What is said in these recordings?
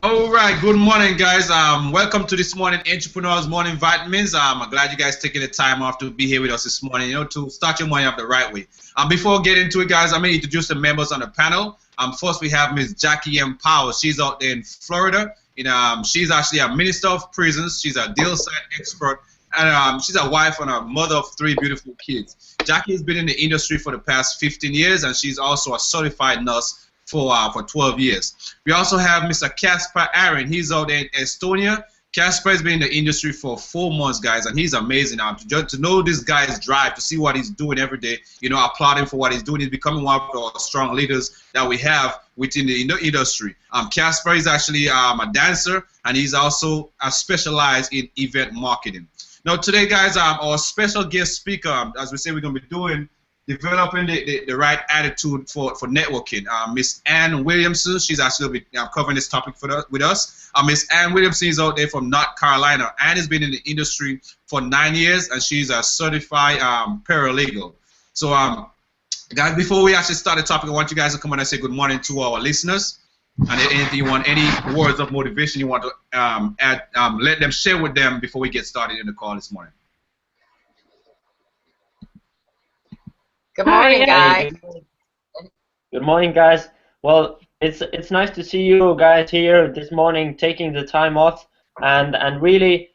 All right, good morning, guys. Welcome to this morning Entrepreneurs Morning Vitamins. I'm glad you guys taking the time off to be here with us this morning. To start your morning off the right way. Before we get into it, guys, I'm gonna introduce the members on the panel. First we have Miss Jackie M. Powell. She's out there in Florida. She's actually a minister of prisons. She's a deal site expert, and she's a wife and a mother of three beautiful kids. Jackie has been in the industry for the past 15 years, and she's also a certified nurse for 12 years. We also have Mr. Casper Aaron. He's out in Estonia. Casper has been in the industry for 4 months, guys, and he's amazing. To know this guy's drive, to see what he's doing every day, applaud him for what he's doing. He's becoming one of the strong leaders that we have within the industry. Casper is actually a dancer, and he's also specialized in event marketing. Now, today, guys, our special guest speaker, as we say, we're going to be doing developing the right attitude for networking. Miss Ann Williamson, she's actually be covering this topic with us. Miss Ann Williamson is out there from North Carolina. Ann has been in the industry for 9 years, and she's a certified paralegal. So, guys, before we actually start the topic, I want you guys to come on and say good morning to our listeners. And anything you want, any words of motivation you want to add, let them share with them before we get started in the call this morning. Good morning, guys. Good morning, guys. Well, it's nice to see you guys here this morning, taking the time off and really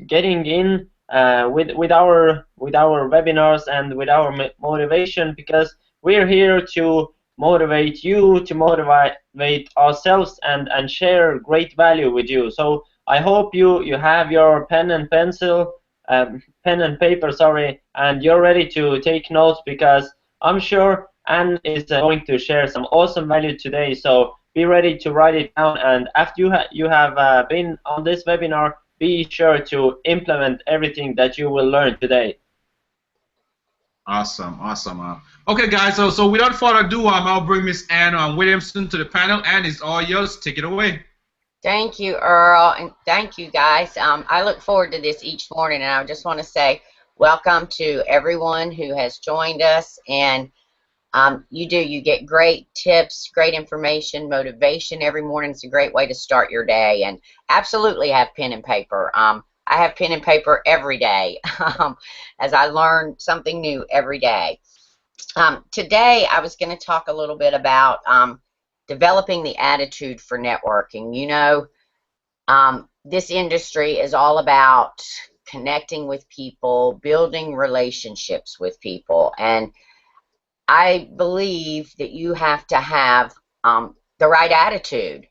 getting in with our webinars and with our motivation, because we're here to motivate you, to motivate ourselves, and share great value with you. So I hope you have your pen and paper, sorry, and you're ready to take notes, because I'm sure Anne is going to share some awesome value today. So be ready to write it down, and after you have been on this webinar, be sure to implement everything that you will learn today. Awesome. Okay, guys. So without further ado, I'll bring Miss Ann Williamson to the panel. Ann, it's all yours. Take it away. Thank you, Earl, and thank you, guys. I look forward to this each morning, and I just want to say welcome to everyone who has joined us. And you get great tips, great information, motivation every morning. It's a great way to start your day, and absolutely have pen and paper. I have pen and paper every day as I learn something new every day. Today, I was going to talk a little bit about developing the attitude for networking. This industry is all about connecting with people, building relationships with people, and I believe that you have to have the right attitude.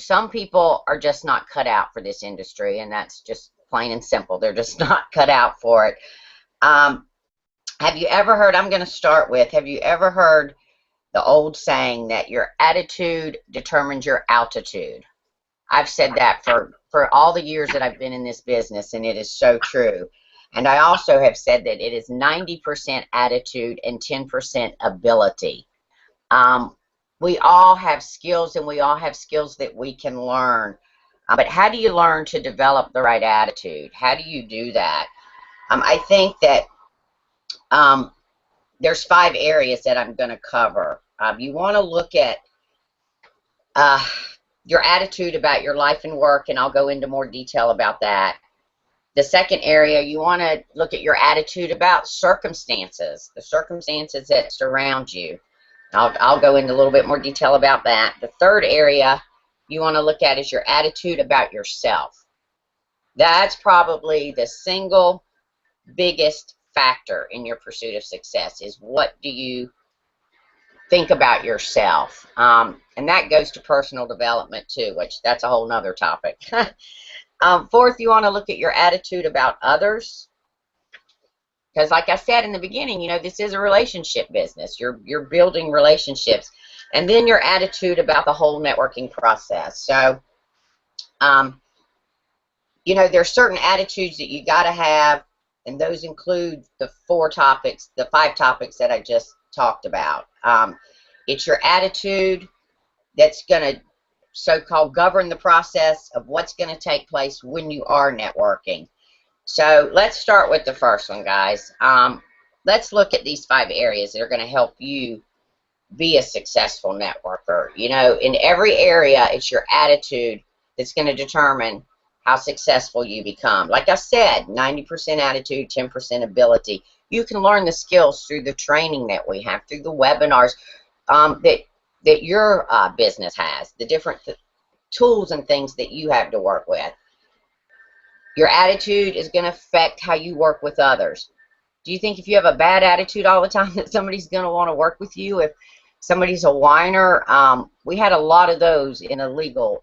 Some people are just not cut out for this industry, and that's just plain and simple. They're just not cut out for it. Have you ever heard, I'm going to start with, have you ever heard the old saying that your attitude determines your altitude? I've said that for all the years that I've been in this business, and it is so true. And I also have said that it is 90% attitude and 10% ability. We all have skills, and we all have skills that we can learn. But how do you learn to develop the right attitude? How do you do that? I think that there's 5 areas that I'm going to cover. You want to look at your attitude about your life and work, and I'll go into more detail about that. The second area, you want to look at your attitude about circumstances, the circumstances that surround you. I'll go into a little bit more detail about that. The third area you want to look at is your attitude about yourself. That's probably the single biggest factor in your pursuit of success, is what do you think about yourself. And that goes to personal development too, which that's a whole nother topic. Fourth, you want to look at your attitude about others, because like I said in the beginning, this is a relationship business. You're building relationships. And then your attitude about the whole networking process. So there's certain attitudes that you got to have, and those include the 5 topics that I just talked about. It's your attitude that's going to so-called govern the process of what's going to take place when you are networking. So let's start with the first one, guys. Let's look at these 5 areas that are going to help you be a successful networker. You know, in every area, it's your attitude that's going to determine how successful you become. Like I said, 90% attitude, 10% ability. You can learn the skills through the training that we have, through the webinars that your business has, the different tools and things that you have to work with. Your attitude is going to affect how you work with others. Do you think if you have a bad attitude all the time that somebody's going to want to work with you? If somebody's a whiner, we had a lot of those in a legal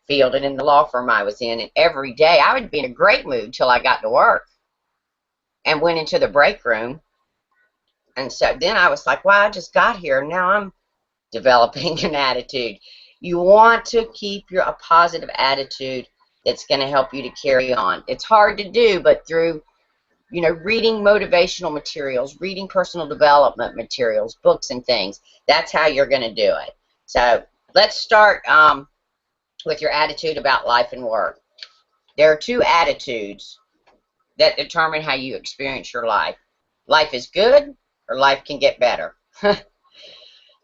field and in the law firm I was in, and every day I would be in a great mood till I got to work and went into the break room. And so then I was like, wow, I just got here, and now I'm developing an attitude. You want to keep a positive attitude that's going to help you to carry on. It's hard to do, but through, you know, reading motivational materials, reading personal development materials, books and things, that's how you're going to do it. So let's start with your attitude about life and work. There are two attitudes that determine how you experience your life. Life is good, or life can get better.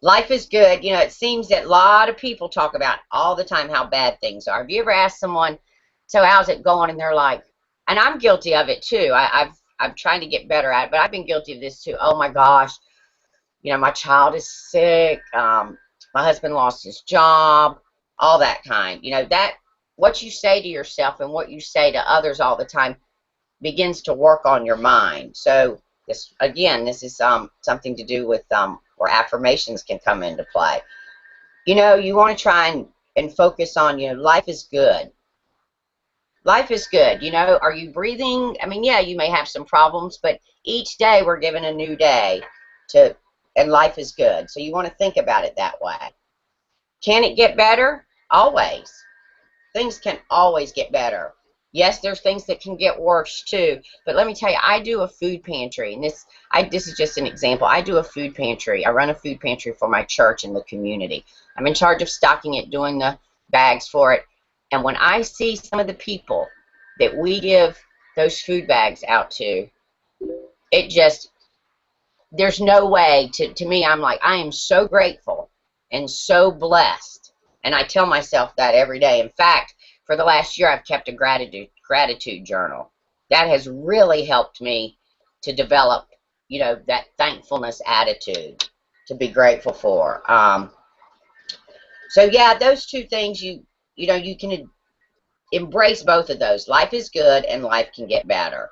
Life is good. You know, it seems that a lot of people talk about all the time how bad things are. Have you ever asked someone, so how's it going? And they're like, and I'm guilty of it too. I'm trying to get better at it, but I've been guilty of this too. Oh my gosh, you know, my child is sick. My husband lost his job, all that kind. You know, that what you say to yourself and what you say to others all the time begins to work on your mind. So this, again, this is something to do with where affirmations can come into play. You know, you want to try and focus on, you know, life is good. Life is good. You know, are you breathing? I mean, yeah, you may have some problems, but each day we're given a new day and life is good. So you want to think about it that way. Can it get better? Always. Things can always get better. Yes, there's things that can get worse too, but let me tell you, I do a food pantry, and this is just an example. I do a food pantry. I run a food pantry for my church and the community. I'm in charge of stocking it, doing the bags for it, and when I see some of the people that we give those food bags out to, it just, there's no way to me, I'm like, I am so grateful and so blessed, and I tell myself that every day. In fact, for the last year, I've kept a gratitude journal. That has really helped me to develop, you know, that thankfulness attitude to be grateful for. So yeah, those two things, you know, you can embrace both of those. Life is good and life can get better.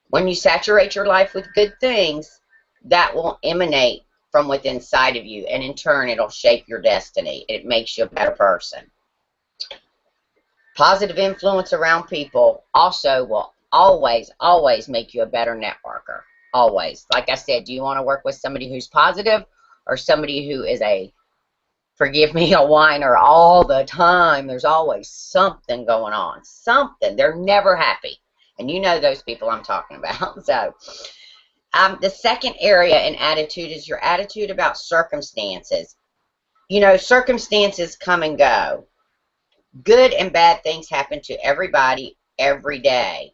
When you saturate your life with good things, that will emanate from within inside of you, and in turn, it'll shape your destiny. It makes you a better person. Positive influence around people also will always make you a better networker. Always. Like I said, do you want to work with somebody who's positive or somebody who is forgive me, a whiner all the time? There's always something going on. Something. They're never happy. And you know those people I'm talking about. So, the second area in attitude is your attitude about circumstances. You know, circumstances come and go. Good and bad things happen to everybody every day.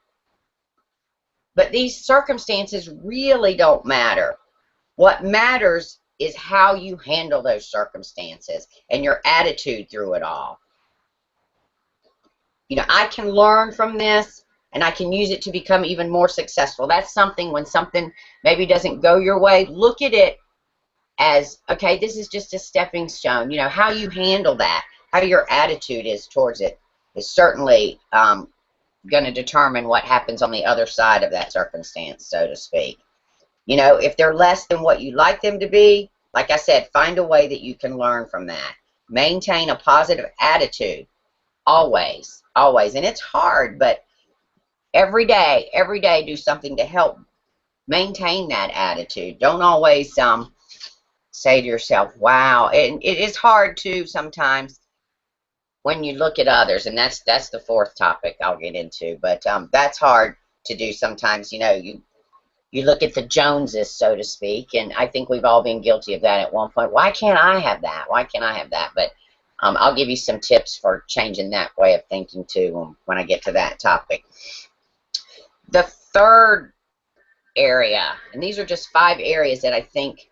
But these circumstances really don't matter. What matters is how you handle those circumstances and your attitude through it all. You know, I can learn from this and I can use it to become even more successful. That's something, when something maybe doesn't go your way, look at it as, okay, this is just a stepping stone. You know, how you handle that, how your attitude is towards it is certainly going to determine what happens on the other side of that circumstance, so to speak. You know, if they're less than what you'd like them to be, like I said, find a way that you can learn from that. Maintain a positive attitude. Always, always. And it's hard, but every day do something to help maintain that attitude. Don't always say to yourself, wow. And it is hard too sometimes when you look at others, and that's the fourth topic I'll get into, but that's hard to do sometimes. You know, you look at the Joneses, so to speak, and I think we've all been guilty of that at one point. Why can't I have that? Why can't I have that? But I'll give you some tips for changing that way of thinking too when I get to that topic. The third area, and these are just 5 areas that I think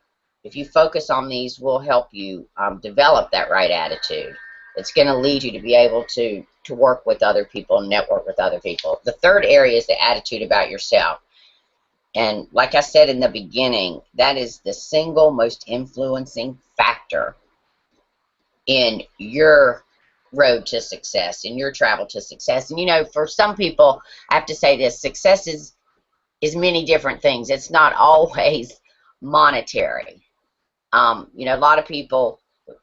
if you focus on these, will help you develop that right attitude. It's going to lead you to be able to work with other people, network with other people. The third area is the attitude about yourself. And like I said in the beginning, that is the single most influencing factor in your road to success, in your travel to success. And you know, for some people, I have to say this, success is many different things. It's not always monetary. You know, a lot of people,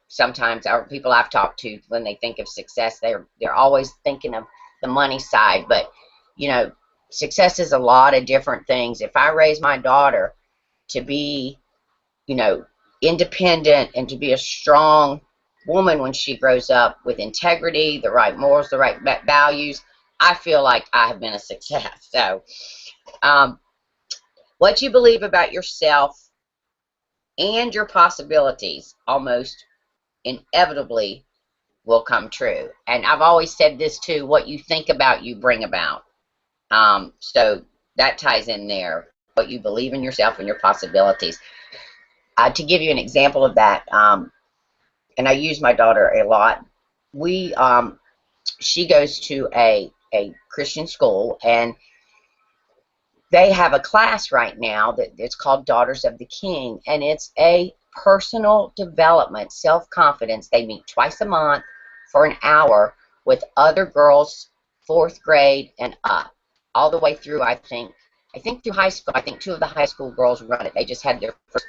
sometimes, or people I've talked to, when they think of success, they're always thinking of the money side. But you know, success is a lot of different things. If I raise my daughter to be, you know, independent and to be a strong woman when she grows up with integrity, the right morals, the right values, I feel like I have been a success. So what you believe about yourself and your possibilities almost inevitably will come true. And I've always said this too, what you think about, you bring about. So that ties in there, what you believe in yourself and your possibilities. To give you an example of that, and I use my daughter a lot, she goes to a Christian school, and they have a class right now that it's called Daughters of the King, and it's a personal development, self-confidence. They meet twice a month for an hour with other girls, 4th grade and up, all the way through, I think through high school. I think 2 of the high school girls run it. They just had their first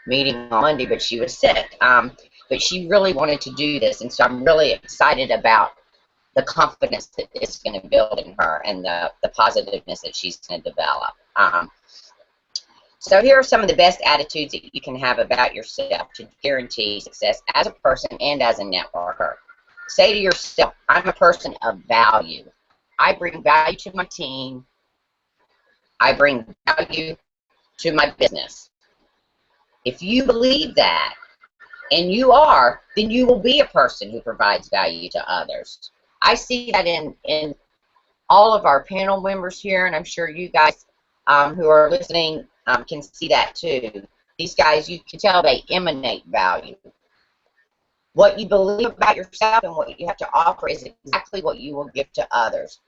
meeting on Monday, but she was sick. But she really wanted to do this, and so I'm really excited about the confidence that it's going to build in her and the positiveness that she's going to develop. So here are some of the best attitudes that you can have about yourself to guarantee success as a person and as a networker. Say to yourself, I'm a person of value. I bring value to my team. I bring value to my business. If you believe that, and you are, then you will be a person who provides value to others. I see that in all of our panel members here, and I'm sure you guys who are listening can see that too. These guys, you can tell they emanate value. What you believe about yourself and what you have to offer is exactly what you will give to others.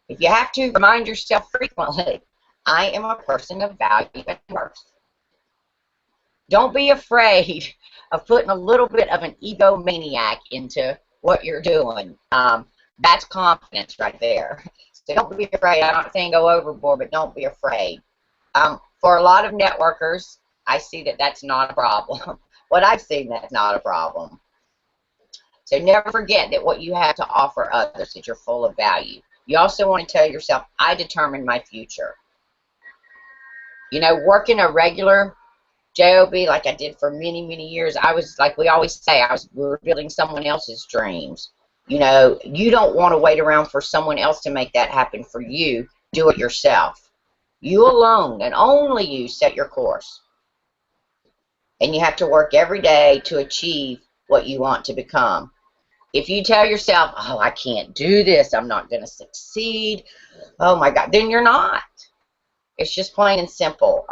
If you have to, remind yourself frequently, I am a person of value and worth. Don't be afraid of putting a little bit of an egomaniac into what you're doing. That's confidence right there. So don't be afraid. I'm not saying go overboard, but don't be afraid. For a lot of networkers, I see that that's not a problem. What I've seen, that's not a problem. So never forget that what you have to offer others, that you're full of value. You also want to tell yourself, I determine my future. You know, working a regular job like I did for many, many years, I was, like we always say, we were building someone else's dreams. You know, you don't want to wait around for someone else to make that happen for you. Do it yourself. You alone, and only you, set your course. And you have to work every day to achieve what you want to become. If you tell yourself, oh, I can't do this, I'm not going to succeed, oh my God, then you're not. It's just plain and simple.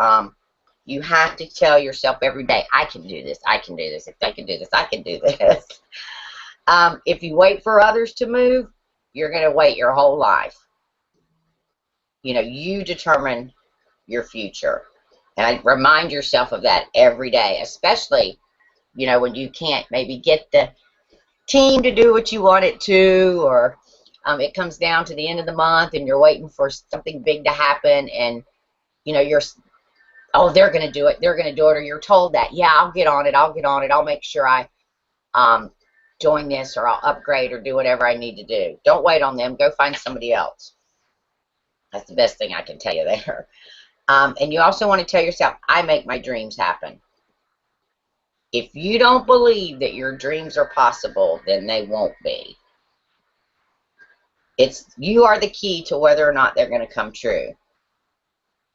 You have to tell yourself every day, I can do this, I can do this. If I can do this, I can do this. If you wait for others to move, you're going to wait your whole life. You know, you determine your future. And I remind yourself of that every day, especially, you know, when you can't maybe get the team to do what you want it to, or it comes down to the end of the month and you're waiting for something big to happen, and, you know, you're, oh, they're going to do it, or you're told that, yeah, I'll get on it, I'll make sure I join this, or I'll upgrade, or do whatever I need to do. Don't wait on them. Go find somebody else. That's the best thing I can tell you there. And you also want to tell yourself, I make my dreams happen. If you don't believe that your dreams are possible, then they won't be. You are the key to whether or not they're going to come true.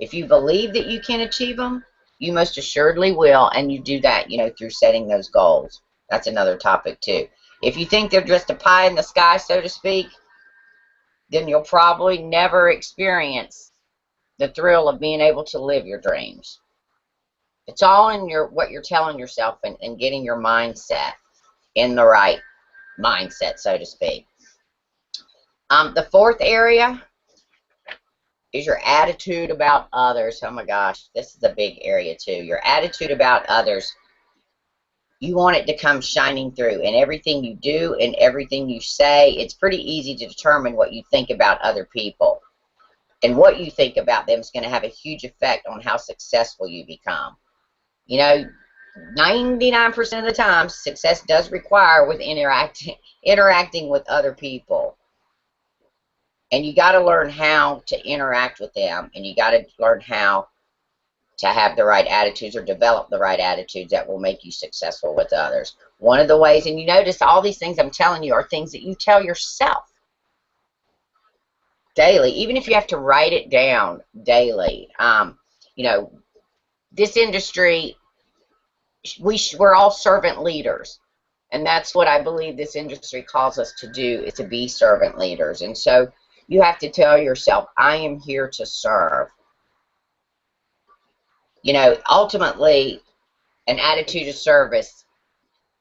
If you believe that you can achieve them, you most assuredly will, and you do that, you know, through setting those goals. That's another topic too. If you think they're just a pie in the sky, so to speak, then you'll probably never experience the thrill of being able to live your dreams. It's all in what you're telling yourself and getting your mindset in the right mindset, so to speak. The fourth area is your attitude about others. Oh my gosh, this is a big area too. Your attitude about others. You want it to come shining through in everything you do and everything you say. It's pretty easy to determine what you think about other people. And what you think about them is going to have a huge effect on how successful you become. You know, 99% of the time, success does require with interacting with other people. And you got to learn how to interact with them, and you got to learn how to have the right attitudes or develop the right attitudes that will make you successful with others. One of the ways, and you notice all these things I'm telling you are things that you tell yourself daily, even if you have to write it down daily. You know, this industry, we're all servant leaders. And that's what I believe this industry calls us to do, is to be servant leaders. And so you have to tell yourself, I am here to serve. You know, ultimately, an attitude of service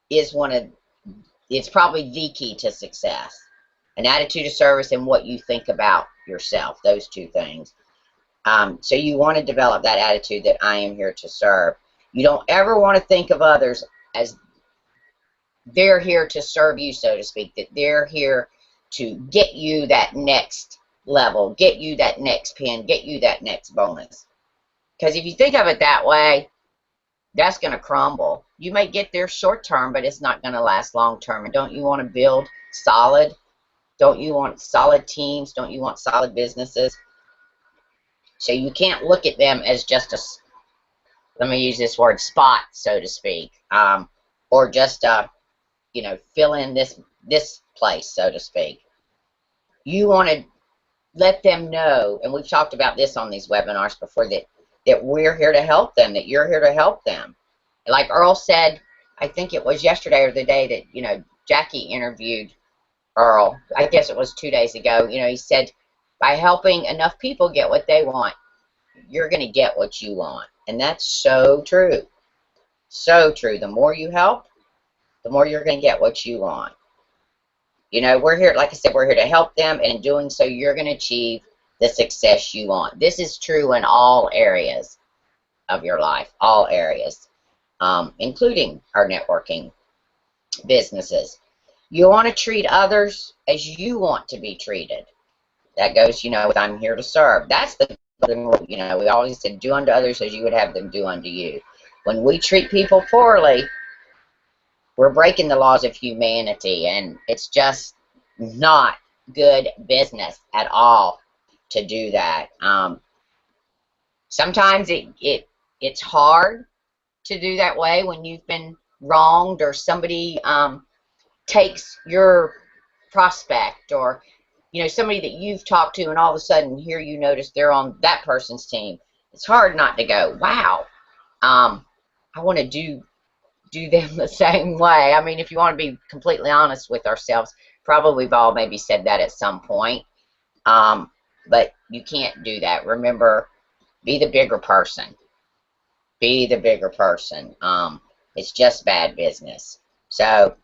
is it's probably the key to success. An attitude of service and what you think about yourself, those two things. So you want to develop that attitude that I am here to serve. You don't ever want to think of others as they're here to serve you, so to speak, that they're here to get you that next level, get you that next pin, get you that next bonus. Because if you think of it that way, that's going to crumble. You may get there short term, but it's not going to last long term. And don't you want to build solid? Don't you want solid teams? Don't you want solid businesses? So you can't look at them as just a, let me use this word, spot, so to speak, or just you know, fill in this place, so to speak. You want to let them know, and we've talked about this on these webinars before, that we're here to help them, that you're here to help them. Like Earl said, I think it was yesterday or the day that, you know, Jackie interviewed Earl, I guess it was 2 days ago, you know, he said, by helping enough people get what they want, you're going to get what you want. And that's so true. So true. The more you help, the more you're going to get what you want. You know, we're here, like I said, we're here to help them, and in doing so, you're going to achieve the success you want. This is true in all areas of your life, all areas, including our networking businesses. You want to treat others as you want to be treated. That goes, you know, with I'm here to serve. That's the, you know, we always said, do unto others as you would have them do unto you. When we treat people poorly, we're breaking the laws of humanity, and it's just not good business at all to do that. Sometimes it's hard to do that way when you've been wronged, or somebody takes your prospect, or, you know, somebody that you've talked to, and all of a sudden here you notice they're on that person's team. It's hard not to go, wow, I want to do them the same way. I mean, if you want to be completely honest with ourselves, probably we've all maybe said that at some point. But you can't do that. Remember, be the bigger person. Be the bigger person. It's just bad business. So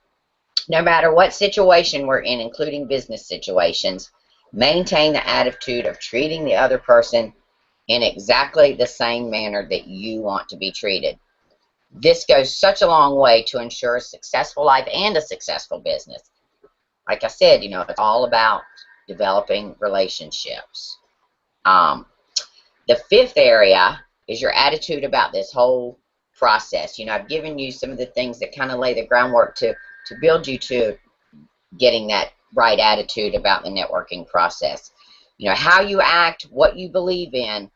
no matter what situation we're in, including business situations, maintain the attitude of treating the other person in exactly the same manner that you want to be treated. This goes such a long way to ensure a successful life and a successful business. Like I said, you know, it's all about developing relationships. The fifth area is your attitude about this whole process. You know, I've given you some of the things that kind of lay the groundwork to build you to getting that right attitude about the networking process. You know, how you act, what you believe in,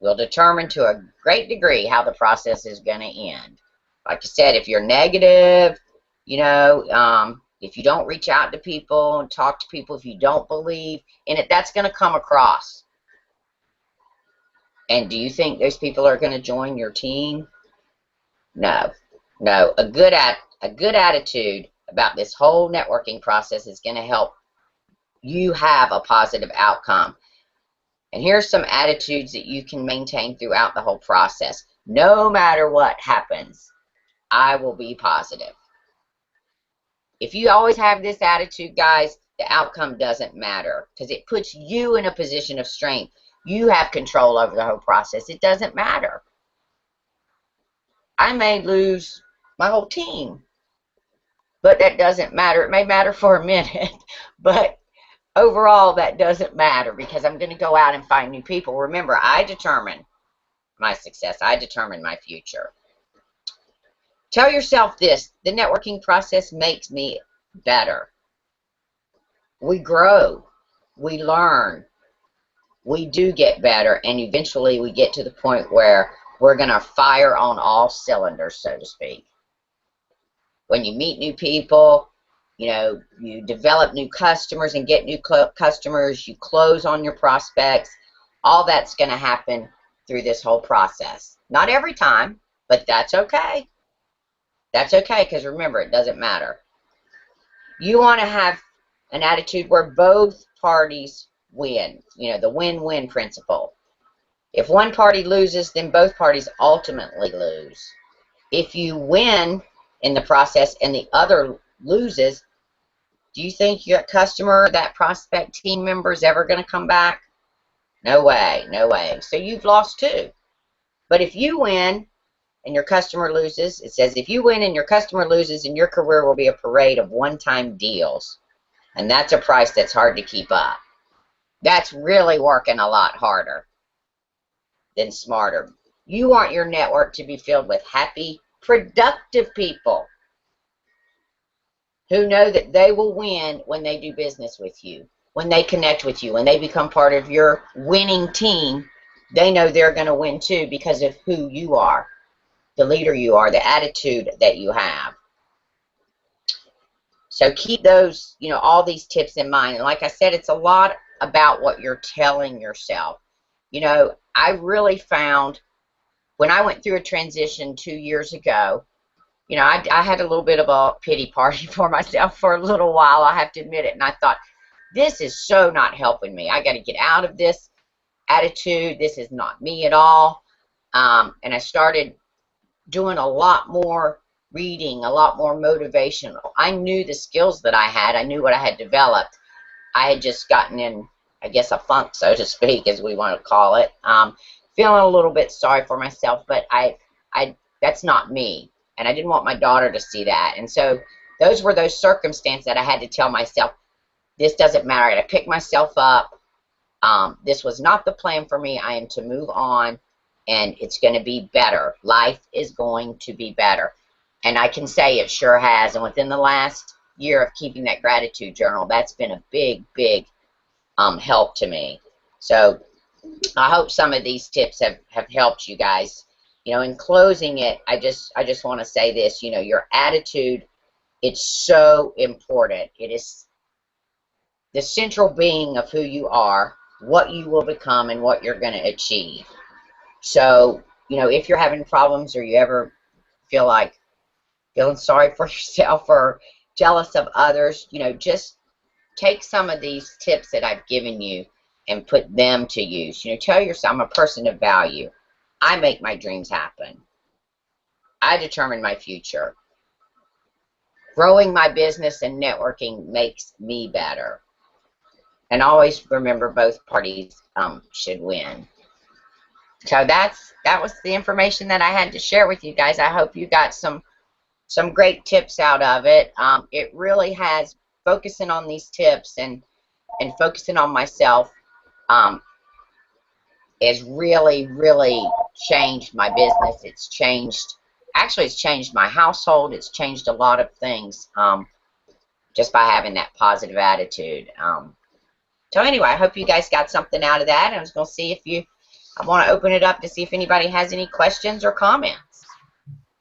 will determine to a great degree how the process is going to end. Like I said, if you're negative, you know, if you don't reach out to people and talk to people, if you don't believe in it, that's going to come across. And do you think those people are going to join your team? No. No. A good attitude about this whole networking process is going to help you have a positive outcome. And here's some attitudes that you can maintain throughout the whole process. No matter what happens, I will be positive. If you always have this attitude, guys, the outcome doesn't matter because it puts you in a position of strength. You have control over the whole process. It doesn't matter. I may lose my whole team, but that doesn't matter. It may matter for a minute, but overall that doesn't matter because I'm going to go out and find new people. Remember, I determine my success. I determine my future. Tell yourself this: the networking process makes me better. We grow, we learn, we do get better, and eventually we get to the point where we're going to fire on all cylinders, so to speak. When you meet new people, you develop new customers and get new customers, you close on your prospects, all that's going to happen through this whole process. Not every time, but that's okay. That's okay, because remember, it doesn't matter. You want to have an attitude where both parties win, the win-win principle. If one party loses, then both parties ultimately lose. If you win in the process and the other loses, do you think your customer, that prospect team member is ever going to come back? No way, no way. So you've lost too. But if you win and your customer loses, it says if you win and your customer loses, and your career will be a parade of one-time deals. And that's a price that's hard to keep up. That's really working a lot harder than smarter. You want your network to be filled with happy, productive people who know that they will win when they do business with you, when they connect with you, when they become part of your winning team. They know they're going to win too because of who you are, the leader you are, the attitude that you have. So keep those, all these tips in mind. And like I said, it's a lot about what you're telling yourself. I really found when I went through a transition 2 years ago, I had a little bit of a pity party for myself for a little while, I have to admit it. And I thought, this is so not helping me. I got to get out of this attitude. This is not me at all. And I started doing a lot more reading, a lot more motivational. I knew the skills that I had. I knew what I had developed. I had just gotten in, I guess, a funk, so to speak, as we want to call it. Feeling a little bit sorry for myself, but that's not me. And I didn't want my daughter to see that. And so those were those circumstances that I had to tell myself, this doesn't matter. I got to pick myself up. This was not the plan for me. I am to move on, and it's going to be better. Life is going to be better. And I can say it sure has. And within the last year of keeping that gratitude journal, that's been a big, big help to me. So I hope some of these tips have helped you guys. In closing it, I just want to say this, your attitude, it's so important. It is the central being of who you are, what you will become, and what you're going to achieve. So, if you're having problems or you ever feel like feeling sorry for yourself or jealous of others, just take some of these tips that I've given you and put them to use. Tell yourself, I'm a person of value. I make my dreams happen. I determine my future. Growing my business and networking makes me better. And always remember, both parties should win. So that was the information that I had to share with you guys. I hope you got some great tips out of it. It really has, focusing on these tips and focusing on myself has really, really changed my business. It's changed my household. It's changed a lot of things just by having that positive attitude. So anyway, I hope you guys got something out of that. I was going to see I want to open it up to see if anybody has any questions or comments.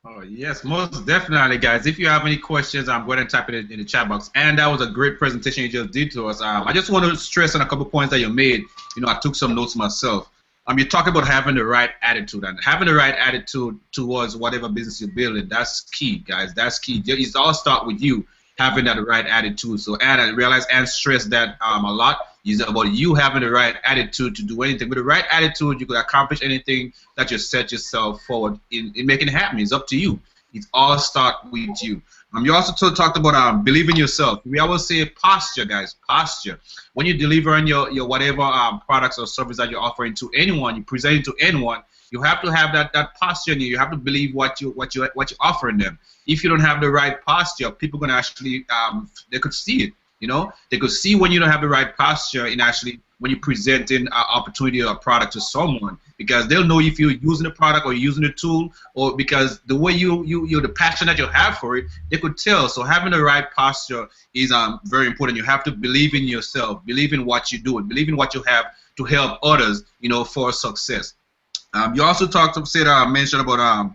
Oh, yes, most definitely, guys. If you have any questions, I'm going to type it in the chat box. And that was a great presentation you just did to us. I just want to stress on a couple points that you made. I took some notes myself. You talk about having the right attitude, and having the right attitude towards whatever business you're building. That's key, guys. That's key. It all starts with you having that right attitude. So, and I realize and stress that a lot. It's about you having the right attitude to do anything. With the right attitude, you could accomplish anything that you set yourself forward in making it happen. It's up to you. It all starts with you. You also talked about believe in yourself. We always say posture, guys. Posture. When you deliver on your whatever products or service that you're offering to anyone, you present it to anyone, you have to have that posture in you. You have to believe what you're offering them. If you don't have the right posture, people are gonna actually they could see it. You know, they could see when you don't have the right posture in actually when you're presenting an opportunity or a product to someone, because they'll know if you're using the product or using the tool, or because the way you're the passion that you have for it, they could tell. So having the right posture is very important. You have to believe in yourself, believe in what you're doing, believe in what you have to help others, you know, for success. You also mentioned about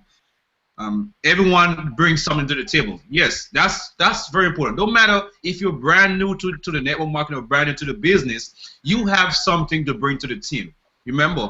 everyone brings something to the table. Yes, that's very important. No matter if you're brand new to the network marketing or brand new to the business, you have something to bring to the team. Remember,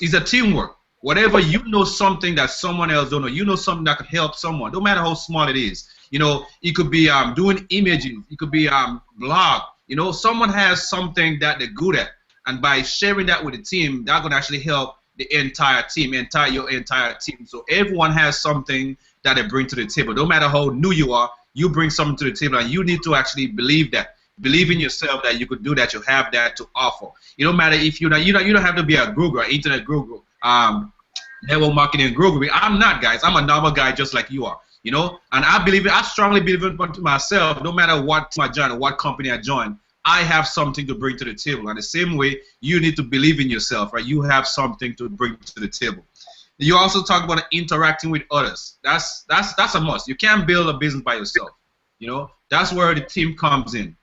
it's a teamwork. Whatever you know, something that someone else don't know, you know something that could help someone, no matter how small it is. You know, it could be doing images, it could be blog. You know, someone has something that they're good at, and by sharing that with the team, that's gonna actually help the entire team, your entire team. So everyone has something that they bring to the table. No matter how new you are, you bring something to the table, and you need to actually believe that. Believe in yourself that you could do that. You have that to offer. It don't matter if you don't have to be a guru, an internet guru, network marketing guru. I'm not, guys. I'm a normal guy just like you are. You know, and I strongly believe in myself. No matter what team I join or what company I join, I have something to bring to the table. And the same way, you need to believe in yourself, right? You have something to bring to the table. You also talk about interacting with others. That's a must. You can't build a business by yourself. You know, that's where the team comes in.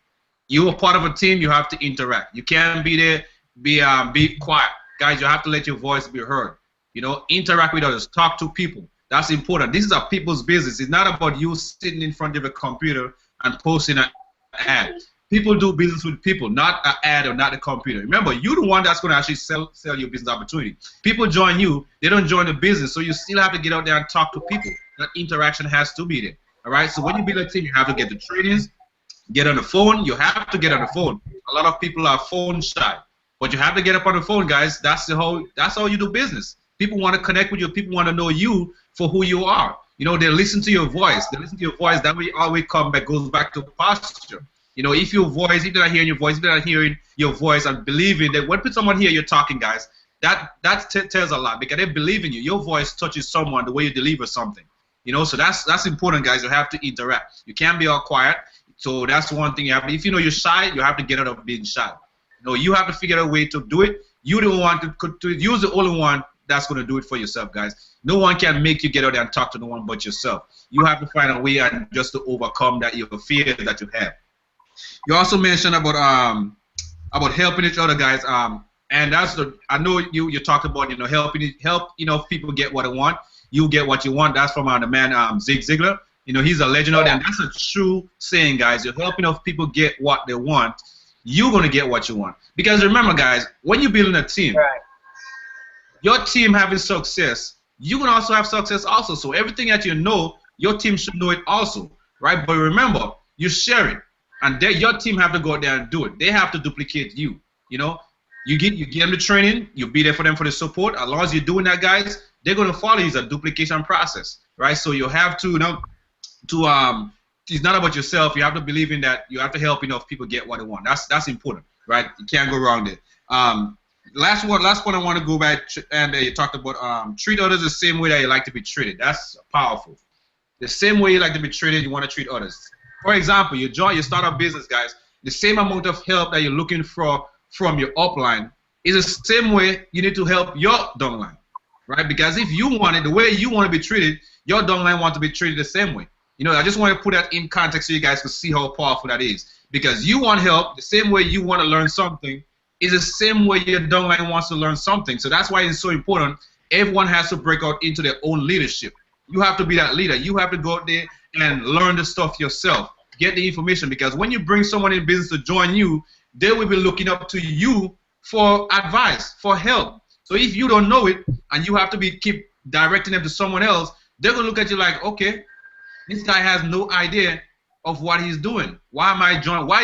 You're a part of a team. You have to interact. You can't be there, be quiet, guys. You have to let your voice be heard. You know, interact with others. Talk to people. That's important. This is a people's business. It's not about you sitting in front of a computer and posting an ad. People do business with people, not an ad or not a computer. Remember, you're the one that's going to actually sell your business opportunity. People join you, they don't join the business, so you still have to get out there and talk to people. That interaction has to be there. All right. So when you build a team, you have to get the trainings, get on the phone. You have to get on the phone. A lot of people are phone shy, but you have to get up on the phone, guys. That's how you do business. People want to connect with you. People want to know you for who you are. You know, they listen to your voice. They listen to your voice. That way, always goes back to posture. You know, if they're not hearing your voice, if they're not hearing your voice and believing that when someone hear you talking, guys, that tells a lot, because they believe in you. Your voice touches someone the way you deliver something. You know, so that's important, guys. You have to interact. You can't be all quiet. So that's one thing you have to. If you know you're shy, you have to get out of being shy. You know, you have to figure out a way to do it. You don't want to use the only one that's going to do it for yourself, guys. No one can make you get out there and talk to no one but yourself. You have to find a way and just to overcome that your fear that you have. You also mentioned about helping each other, guys. And I know you talked about, you know, help people get what they want. You get what you want. That's from the man Zig Ziglar. You know, he's a legend out there, and that's a true saying, guys. You're helping people get what they want. You're gonna get what you want. Because remember, guys, when you're building a team, right, your team having success, you can also have success also. So everything that you know, your team should know it also, right? But remember, you share it. And your team have to go out there and do it. They have to duplicate you. You know, you get them the training. You be there for them for the support. As long as you're doing that, guys, they're gonna follow you. It's a duplication process, right? So you have to, it's not about yourself. You have to believe in that. You have to help enough people get what they want. That's important, right? You can't go wrong there. Last one I want to go back and you talked about treat others the same way that you like to be treated. That's powerful. The same way you like to be treated, you want to treat others. For example, you start a business, guys. The same amount of help that you're looking for from your upline is the same way you need to help your downline, right? Because if you want it the way you want to be treated, your downline wants to be treated the same way. You know, I just want to put that in context so you guys can see how powerful that is. Because you want help the same way you want to learn something is the same way your downline wants to learn something. So that's why it's so important. Everyone has to break out into their own leadership. You have to be that leader. You have to go out there and learn the stuff yourself. Get the information, because when you bring someone in business to join you, they will be looking up to you for advice, for help. So if you don't know it and you have to keep directing them to someone else, they're going to look at you like, okay, this guy has no idea of what he's doing. Why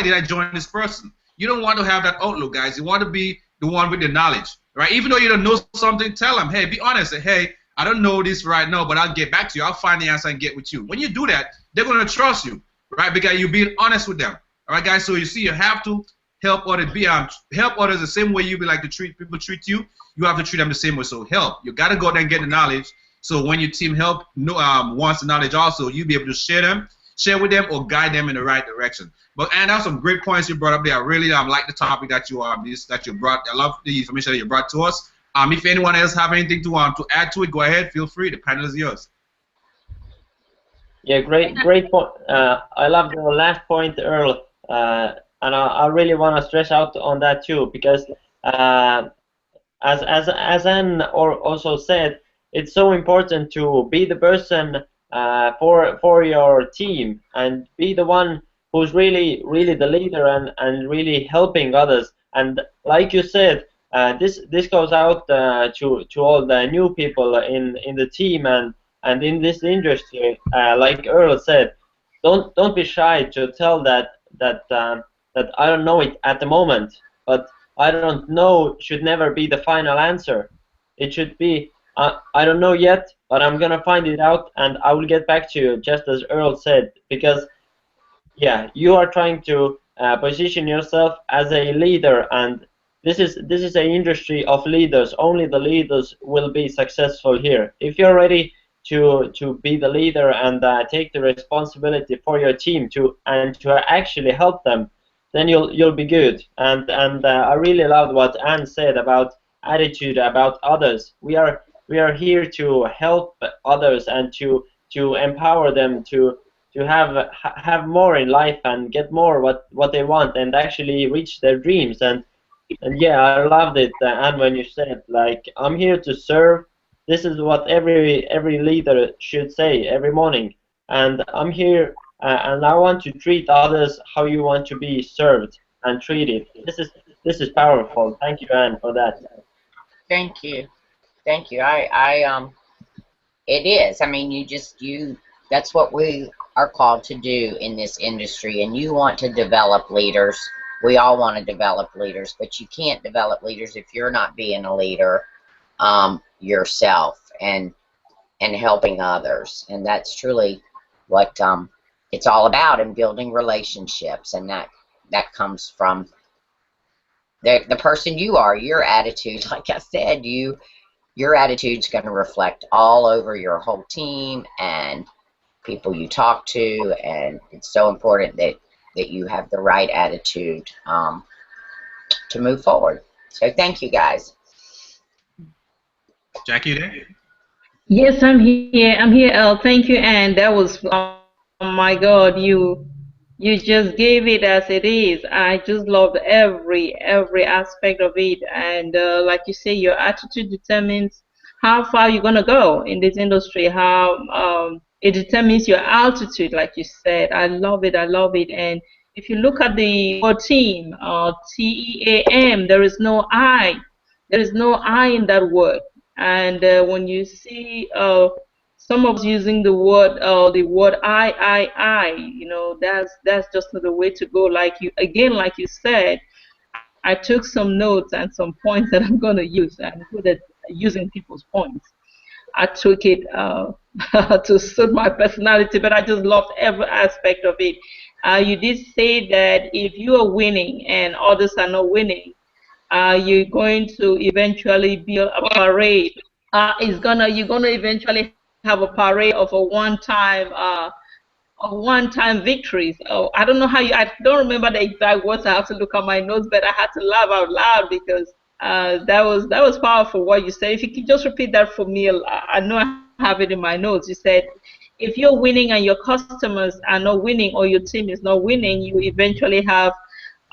did I join this person? You don't want to have that outlook, guys. You want to be the one with the knowledge, right? Even though you don't know something, tell them, hey, be honest. Say, hey, I don't know this right now, but I'll get back to you. I'll find the answer and get with you. When you do that, they're going to trust you, right? Because you're being honest with them. All right, guys. So you see, you have to help others. Help others the same way you be like to treat people treat you. You have to treat them the same way. So help. You got to go there and get the knowledge. So when your team wants the knowledge also, you'll be able to share with them or guide them in the right direction. But and that's some great points you brought up there. I really like the topic that you brought. I love the information that you brought to us. If anyone else have anything to add to it, go ahead. Feel free. The panel is yours. Yeah, great point. I love the last point, Earl, and I really want to stress out on that too, because as Anne also said, it's so important to be the person for your team and be the one who's really the leader and really helping others. And like you said, this goes out to all the new people in the team and in this industry. Like Earl said, don't be shy to tell that I don't know it at the moment, but I don't know should never be the final answer. It should be I don't know yet, but I'm gonna find it out and I will get back to you, just as Earl said, because yeah, you are trying to position yourself as a leader, and this is an industry of leaders. Only the leaders will be successful here. If you're ready to be the leader and take the responsibility for your team to actually help them, then you'll be good. And I really loved what Anne said about attitude about others. We are here to help others and to empower them to have more in life and get more what they want and actually reach their dreams. And yeah, I loved it, Anne, when you said, like, I'm here to serve. This is what every leader should say every morning. And I'm here, and I want to treat others how you want to be served and treated. This is powerful. Thank you, Anne, for that. Thank you. Thank you. It is. I mean, that's what we are called to do in this industry, and you want to develop leaders. We all want to develop leaders, but you can't develop leaders if you're not being a leader yourself and helping others. And that's truly what it's all about, in building relationships, and that comes from the person you are, your attitude. Like I said, your attitude's going to reflect all over your whole team and people you talk to, and it's so important that you have the right attitude to move forward. So thank you, guys. Jackie, you there? Yes, I'm here. I'm here. Thank you, Anne. That was, oh my God, you just gave it as it is. I just loved every aspect of it, and like you say, your attitude determines how far you're gonna go in this industry. How it determines your altitude, like you said. I love it. I love it. And if you look at the word team, TEAM, there is no I. There is no I in that word. And when you see some of us using the word I, you know, that's just the way to go. Like you said, I took some notes and some points that I'm going to use. I'm good at using people's points. I took it to suit my personality, but I just loved every aspect of it. You did say that if you are winning and others are not winning, you're going to eventually build a parade. You're gonna eventually have a parade of a one-time victories. Oh, I don't know how I don't remember the exact words. I have to look at my notes, but I had to laugh out loud because that was powerful what you said. If you could just repeat that for me, I know I have it in my notes. You said, if you're winning and your customers are not winning or your team is not winning, you eventually have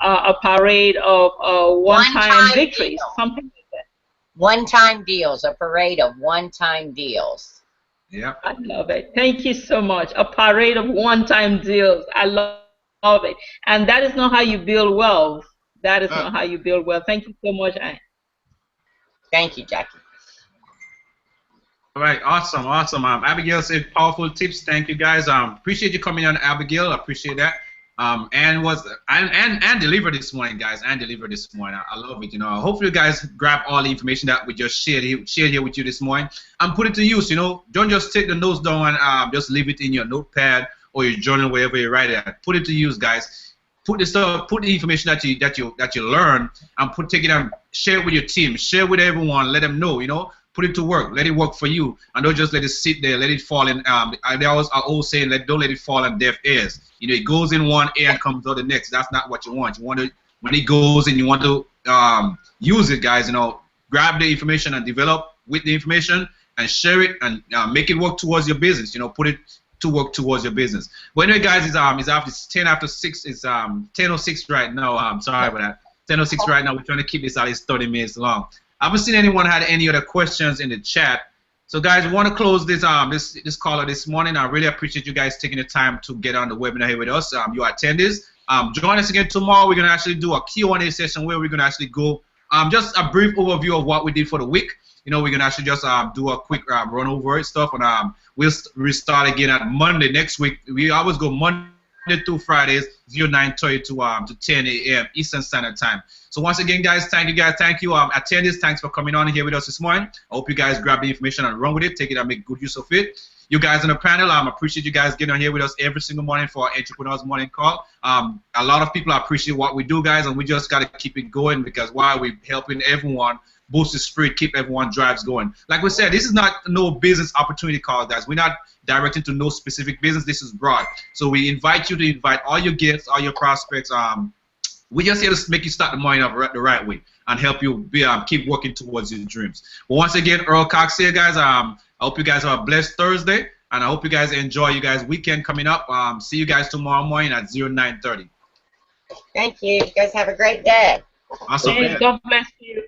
a parade of one-time victories, something like that. One-time deals, a parade of one-time deals. Yeah. I love it. Thank you so much. A parade of one-time deals. I love it. And that is not how you build wealth. That is not how you build wealth. Thank you so much, Anne. Thank you, Jackie. All right, awesome. Abigail said powerful tips. Thank you, guys. Appreciate you coming on, Abigail. I appreciate that. And deliver this morning, guys, and deliver this morning. I love it. Hopefully you guys grab all the information that we just shared here with you this morning and put it to use. Don't just take the notes down and just leave it in your notepad or your journal, wherever you write it. Put it to use, guys. Put the information that you learn and take it and share it with your team, share with everyone, let them know. Put it to work, let it work for you, and don't just let it sit there, let it fall in. I always say, don't let it fall on deaf ears. It goes in one ear and comes out the next. That's not what you want. You want to, when it goes in, you want to use it, guys. Grab the information and develop with the information and share it and make it work towards your business. Put it to work towards your business. But anyway, guys, it's 10 after 6. It's 10:06 right now. I'm sorry about that. 10:06 right now. We're trying to keep this at least 30 minutes long. I haven't seen anyone had any other questions in the chat. So, guys, we want to close this this caller this morning. I really appreciate you guys taking the time to get on the webinar here with us. Your attendees. Join us again tomorrow. We're going to actually do a Q&A session where we're going to actually go just a brief overview of what we did for the week. We're going to actually just do a quick run over stuff, and we'll restart again at Monday next week. We always go Monday through Fridays, 09:30 to 10 a.m. Eastern Standard Time. So once again, guys, thank you, guys. Thank you, attendees. Thanks for coming on here with us this morning. I hope you guys grab the information and run with it. Take it and make good use of it. You guys on the panel, appreciate you guys getting on here with us every single morning for our Entrepreneurs Morning Call. A lot of people appreciate what we do, guys, and we just got to keep it going because while we're helping everyone boost the spirit, keep everyone drives going. Like we said, this is not no business opportunity call, guys. We're not directing to no specific business. This is broad. So we invite you to invite all your guests, all your prospects. We just here to make you start the morning off the right way and help you keep working towards your dreams. But once again, Earl Cox here, guys. I hope you guys have a blessed Thursday, and I hope you guys enjoy you guys' weekend coming up. See you guys tomorrow morning at 09:30. Thank you. You guys have a great day. Awesome. God bless you.